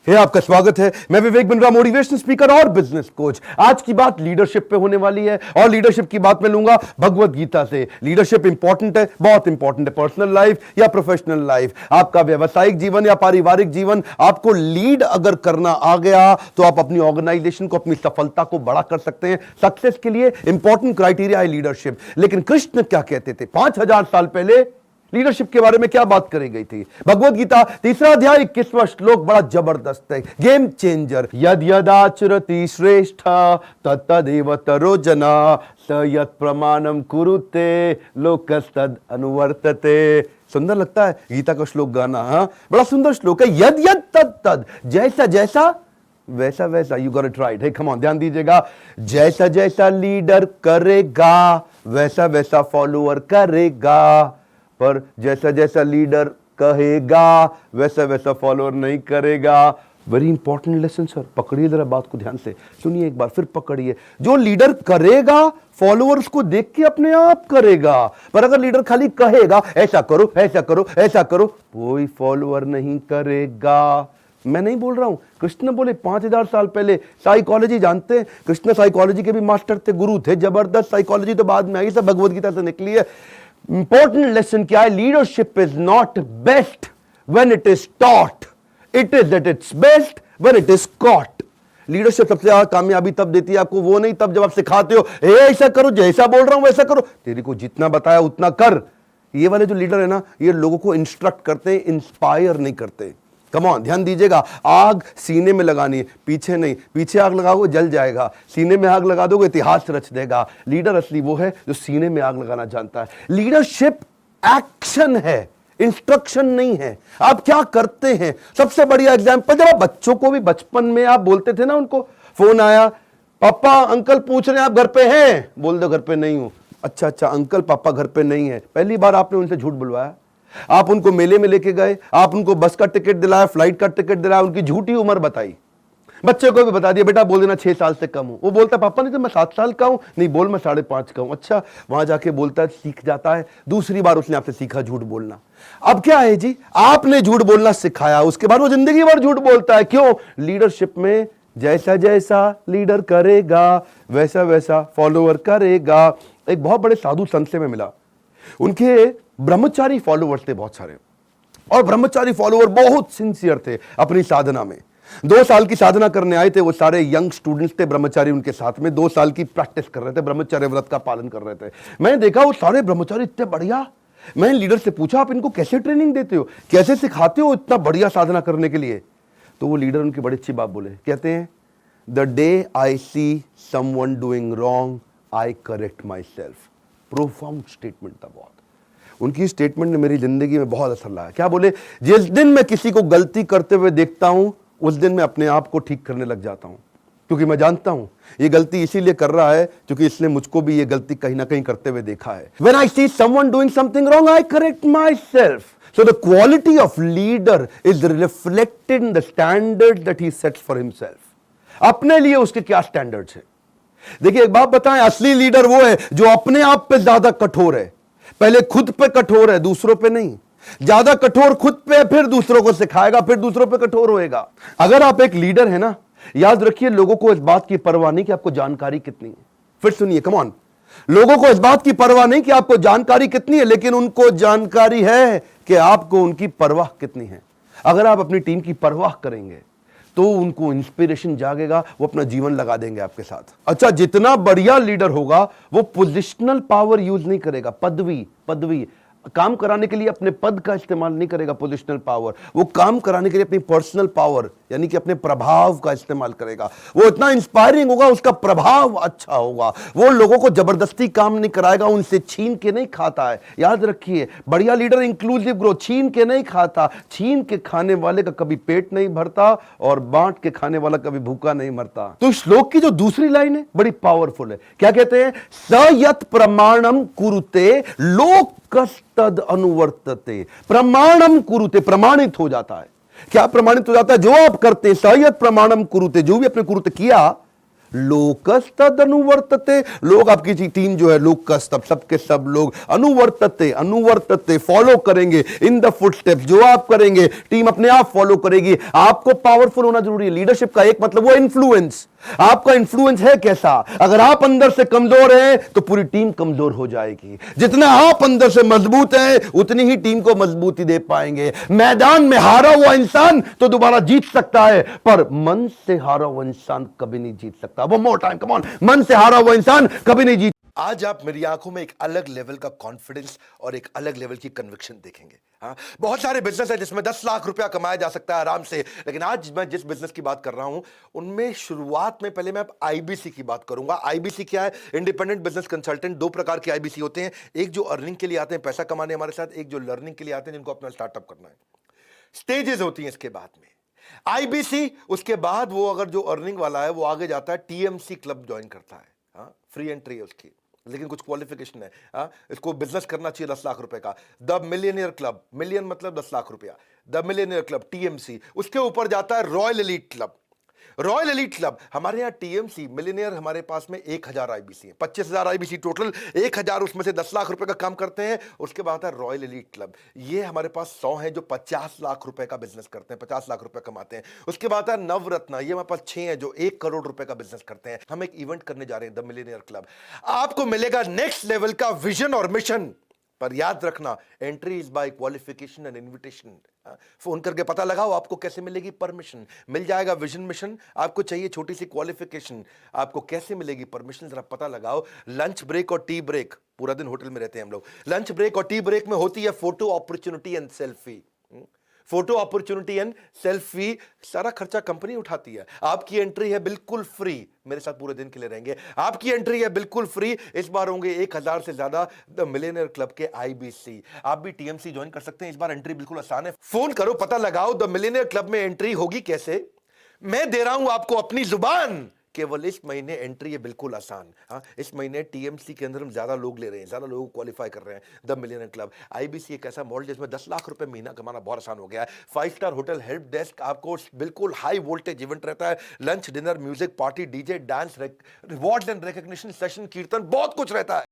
आपका स्वागत है। मैं विवेक बिंद्रा, मोटिवेशनल स्पीकर और बिजनेस कोच। आज की बात लीडरशिप पे होने वाली है और लीडरशिप की बात मैं लूंगा भगवत गीता से। लीडरशिप इंपॉर्टेंट है, बहुत इंपॉर्टेंट है। पर्सनल लाइफ या प्रोफेशनल लाइफ, आपका व्यवसायिक जीवन या पारिवारिक जीवन, आपको लीड अगर करना आ गया तो आप अपनी ऑर्गेनाइजेशन को, अपनी सफलता को बड़ा कर सकते हैं। सक्सेस के लिए इंपॉर्टेंट क्राइटेरिया है लीडरशिप। लेकिन कृष्ण क्या कहते थे 5000 साल पहले लीडरशिप के बारे में? क्या बात करी गई थी? भगवत गीता 3 अध्याय 21वां श्लोक बड़ा जबरदस्त है, गेम चेंजर। यद यदाचरति श्रेष्ठ तत्तदेव तरो जना स यत् प्रमाणम कुरुते लोकस्तद अनुवर्तते। सुंदर लगता है गीता का श्लोक गाना। हाँ, बड़ा सुंदर श्लोक है। यद यद तद तद, जैसा जैसा वैसा वैसा। You got it right. Hey come on, ध्यान दीजिएगा। जैसा जैसा लीडर करेगा वैसा वैसा फॉलोअर करेगा, पर जैसा जैसा लीडर कहेगा वैसा वैसा फॉलोअर नहीं करेगा। वेरी इंपॉर्टेंट लेसन सर, पकड़िए जरा बात को ध्यान से, सुनिए एक बार फिर पकड़िए। जो लीडर करेगा फॉलोअर्स को देख के अपने आप करेगा, पर अगर लीडर खाली कहेगा ऐसा करो ऐसा करो ऐसा करो, कोई फॉलोअर नहीं करेगा। मैं नहीं बोल रहा हूं, कृष्ण बोले 5000 साल पहले। साइकोलॉजी जानते हैं, कृष्ण साइकोलॉजी के भी मास्टर थे, गुरु थे, जबरदस्त। साइकोलॉजी तो बाद में आई, सब भगवत गीता से निकली है। इंपॉर्टेंट लेसन क्या है? Leadership is not best when it is taught, it is at its best when it is caught. Leadership सबसे ज्यादा कामयाबी तब देती है आपको, वो नहीं तब जब आप सिखाते हो ऐसा करो, जैसा बोल रहा हूं वैसा करो, तेरे को जितना बताया उतना कर। ये वाले जो लीडर है ना, ये लोगों को इंस्ट्रक्ट करते हैं, इंस्पायर नहीं करते। कम ऑन, ध्यान दीजिएगा। आग सीने में लगानी है, पीछे नहीं। पीछे आग लगाओगे जल जाएगा, सीने में आग लगा दोगे इतिहास रच देगा। लीडर असली वो है जो सीने में आग लगाना जानता है। लीडरशिप एक्शन है, इंस्ट्रक्शन नहीं है। आप क्या करते हैं? सबसे बढ़िया एग्जांपल, जब आप बच्चों को भी बचपन में आप बोलते थे ना, उनको फोन आया, पापा अंकल पूछ रहे हैं आप घर पे हैं? बोल दो घर पे नहीं हूं। अच्छा अच्छा, अंकल पापा घर पे नहीं है। पहली बार आपने उनसे झूठ बुलवाया। आप उनको मेले में लेके गए, आप उनको बस का टिकट दिलाया, फ्लाइट का टिकट दिलाया, उनकी झूठी उम्र बताई। बच्चे को भी बता दिया बेटा बोल देना 6 साल से कम हूं। वो बोलता पापा नहीं तो मैं 7 साल का हूं। नहीं बोल मैं 5.5 का हूं। अच्छा, वहां जाके बोलता है, सीख जाता है। दूसरी बार उसने आपसे सीखा झूठ बोलना। अब क्या है जी, आपने झूठ बोलना सिखाया, उसके बाद वो जिंदगी भर झूठ बोलता है। क्यों? लीडरशिप में जैसा जैसा लीडर करेगा वैसा वैसा फॉलोअर करेगा। एक बहुत बड़े साधु संत से मैं मिला, उनके ब्रह्मचारी फॉलोअर्स थे बहुत सारे, और ब्रह्मचारी फॉलोअर बहुत सिंसियर थे अपनी साधना में। 2 साल की साधना करने आए थे, वो सारे यंग स्टूडेंट्स थे ब्रह्मचारी उनके साथ में, 2 साल की प्रैक्टिस कर रहे थे, ब्रह्मचर्य व्रत का पालन कर रहे थे। मैंने देखा वो सारे ब्रह्मचारी इतने बढ़िया। मैंने लीडर से पूछा आप इनको कैसे ट्रेनिंग देते हो, कैसे सिखाते हो इतना बढ़िया साधना करने के लिए? तो वो लीडर उनकी बड़ी अच्छी बात बोले, कहते हैं the day I see someone doing wrong I correct my self. Profound statement था बहुत। उनकी स्टेटमेंट ने मेरी जिंदगी में बहुत असर लाया। क्या बोले? जिस दिन मैं किसी को गलती करते हुए देखता हूं उस दिन मैं अपने आप को ठीक करने लग जाता हूं, क्योंकि मैं जानता हूं ये गलती इसीलिए कर रहा है क्योंकि इसने मुझको भी ये गलती कहीं ना कहीं करते हुए देखा है। When I see someone doing something wrong, I correct myself. So the quality of leader is reflected in the standards that he sets for himself. अपने लिए उसके क्या स्टैंडर्ड्स है? देखिए एक बात बताएं, असली लीडर वो है जो अपने आप पे ज्यादा कठोर है। पहले खुद पे कठोर है, दूसरों पे नहीं। ज्यादा कठोर खुद पे, फिर दूसरों को सिखाएगा, फिर दूसरों पे कठोर होएगा। अगर आप एक लीडर है ना, याद रखिए लोगों को इस बात की परवाह नहीं कि आपको जानकारी कितनी है। फिर सुनिए, कम ऑन, लोगों को इस बात की परवाह नहीं कि आपको जानकारी कितनी है, लेकिन उनको जानकारी है कि आपको उनकी परवाह कितनी है। अगर आप अपनी टीम की परवाह करेंगे तो उनको इंस्पिरेशन जागेगा, वो अपना जीवन लगा देंगे आपके साथ। अच्छा, जितना बढ़िया लीडर होगा वो पोजिशनल पावर यूज नहीं करेगा, पदवी काम कराने के लिए अपने पद का इस्तेमाल नहीं करेगा। पोजिशनल पावर वो काम कराने के लिए अपनी पर्सनल पावर यानी कि अपने प्रभाव का इस्तेमाल करेगा। वो इतना इंस्पायरिंग होगा, उसका प्रभाव अच्छा होगा। वो लोगों को जबरदस्ती काम नहीं कराएगा, उनसे छीन के नहीं खाता है। याद रखिए, बढ़िया लीडर इंक्लूसिव ग्रोथ, छीन के नहीं खाता। छीन के खाने वाले का कभी पेट नहीं भरता और बांट के खाने वाला कभी भूखा नहीं मरता। तो श्लोक की जो दूसरी लाइन है बड़ी पावरफुल है। क्या कहते हैं? स यत् प्रमाणम कुरुते लोकस्तद अनुवर्तते। प्रमाणम कुरुते, प्रमाणित हो जाता है। क्या प्रमाणित हो जाता है? जो आप करते हैं, सयत प्रमाणम कुरुते, जो भी अपने कुरुते किया लोकस्तद अनुवर्तते, लोग आपकी टीम जो है लोकस्त, सबके सब लोग अनुवर्तते अनुवर्तते फॉलो करेंगे इन द फुटस्टेप्स, जो आप करेंगे टीम अपने आप फॉलो करेगी। आपको पावरफुल होना जरूरी है। लीडरशिप का एक मतलब वो इन्फ्लुएंस, आपका इन्फ्लुएंस है कैसा। अगर आप अंदर से कमजोर हैं तो पूरी टीम कमजोर हो जाएगी। जितना आप अंदर से मजबूत हैं उतनी ही टीम को मजबूती दे पाएंगे। मैदान में हारा हुआ इंसान तो दोबारा जीत सकता है, पर मन से हारा हुआ इंसान कभी नहीं जीत सकता। वो मोर टाइम, कम ऑन, मन से हारा हुआ इंसान कभी नहीं जीत। आज आप मेरी आंखों में एक अलग लेवल का कॉन्फिडेंस और एक अलग लेवल की कन्विक्शन देखेंगे। हाँ, बहुत सारे बिजनेस है जिसमें 10 लाख रुपया कमाया जा सकता है आराम से, लेकिन आज मैं जिस बिजनेस की बात कर रहा हूं उनमें शुरुआत में पहले मैं आईबीसी की बात करूंगा। आईबीसी क्या है? Independent business consultant. दो प्रकार के आईबीसी होते हैं, एक जो अर्निंग के लिए आते हैं पैसा कमाने हमारे साथ, एक जो लर्निंग के लिए आते हैं जिनको अपना स्टार्टअप करना है। स्टेजेस होती हैं इसके बाद में आईबीसी, उसके बाद वो अगर जो अर्निंग वाला है वो आगे जाता है टीएमसी क्लब ज्वाइन करता है। हाँ, फ्री एंट्री है उसकी, लेकिन कुछ क्वालिफिकेशन है। इसको बिजनेस करना चाहिए 10 लाख रुपए का। द मिलियनियर क्लब, मिलियन मतलब 10 लाख रुपया, द मिलियनियर क्लब टीएमसी। उसके ऊपर जाता है royal elite club. Royal elite club, हमारे यहाँ टीएमसी मिलियनियर हमारे पास में 1000 आईबीसी है, 25,000 आईबीसी टोटल, 1000 उसमें से 10 लाख रुपए का काम करते हैं। उसके बाद है रॉयल एलीट क्लब, ये हमारे पास 100 हैं जो 50 लाख रुपए का बिजनेस करते हैं, 50 लाख रुपए कमाते हैं। उसके बाद है नवरत्न, ये हमारे पास 6 हैं जो 1 करोड़ रुपए का बिजनेस करते हैं। हम एक इवेंट करने जा रहे हैं द मिलियनियर क्लब। आपको मिलेगा नेक्स्ट लेवल का विजन और मिशन, पर याद रखना entry is by qualification and invitation. Phone करके पता लगाओ आपको कैसे मिलेगी परमिशन। मिल जाएगा विजन मिशन, आपको चाहिए छोटी सी क्वालिफिकेशन, आपको कैसे मिलेगी परमिशन जरा पता लगाओ। लंच ब्रेक और टी ब्रेक, पूरा दिन होटल में रहते हैं हम लोग, लंच ब्रेक और टी ब्रेक में होती है photo opportunity and selfie. Photo opportunity and selfie, सारा खर्चा कंपनी उठाती है। आपकी एंट्री है बिल्कुल फ्री, मेरे साथ पूरे दिन के लिए रहेंगे, आपकी एंट्री है बिल्कुल फ्री। इस बार होंगे 1000 से ज्यादा द मिलियनियर क्लब के आईबीसी। आप भी टीएमसी ज्वाइन कर सकते हैं, इस बार एंट्री बिल्कुल आसान है। फोन करो, पता लगाओ द मिलियनियर क्लब में एंट्री होगी कैसे। मैं दे रहा हूं आपको अपनी जुबान, केवल इस महीने एंट्री है बिल्कुल आसान। हाँ, इस महीने टीएमसी के अंदर हम ज्यादा लोग ले रहे हैं, ज्यादा लोग क्वालिफाई कर रहे हैं द मिलियनियर क्लब। आईबीसी एक ऐसा मॉडल जिसमें 10 लाख रुपए महीना कमाना बहुत आसान हो गया है। 5 स्टार होटल, हेल्प डेस्क, आपको बिल्कुल हाई वोल्टेज इवेंट रहता है, lunch dinner music party DJ dance rewards and recognition session कीर्तन, बहुत कुछ रहता है।